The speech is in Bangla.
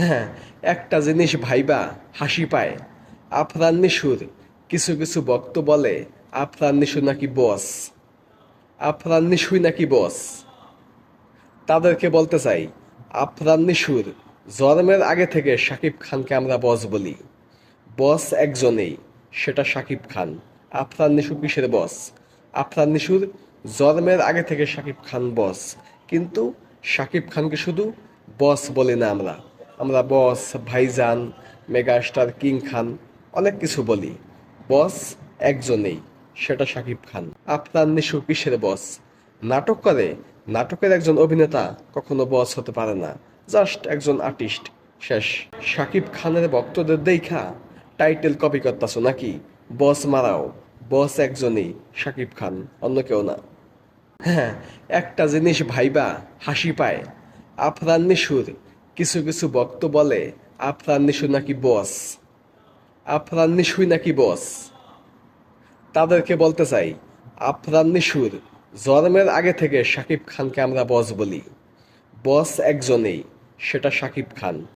হ্যাঁ, একটা জিনিস ভাইবা হাসি পায়। আফরান নিশুর কিছু কিছু বক্ত বলে আফরান নিশু নাকি বস। আফরান নিশুই নাকি বস। তাদেরকে বলতে চাই, আফরান নিশুর জন্মের আগে থেকে শাকিব খানকে আমরা বস বলি। বস একজনেই, সেটা শাকিব খান। আফরান নিশু কিসের বস? আফরান নিশুর জন্মের আগে থেকে শাকিব খান বস। কিন্তু শাকিব খানকে শুধু বস বলি না আমরা। আমরা বস, ভাইজান, মেগাস্টার, কিং খান, অনেক কিছু বলি। বস একজনেই, সেটা শাকিব খান। আফরান নিশু কিসের বস? নাটক করে। নাটকের একজন অভিনেতা কখনো বস হতে পারে না। জাস্ট একজন আর্টিস্ট, শেষ। শাকিব খানের ভক্তদের দেখা টাইটেল কপি করতেছো নাকি? বস মারাও। বস একজনই, শাকিব খান, অন্য কেউ না। হ্যাঁ, একটা জিনিস ভাইবা হাসি পায়। আফরান নিশুর কিছু কিছু বক্ত বলে আফরান নিশু নাকি বস। আফরান নিশুই নাকি বস। তাদেরকে বলতে চাই, আফরান নিশুর জন্মের আগে থেকে শাকিব খানকে আমরা বস বলি। বস একজনেই, সেটা শাকিব খান।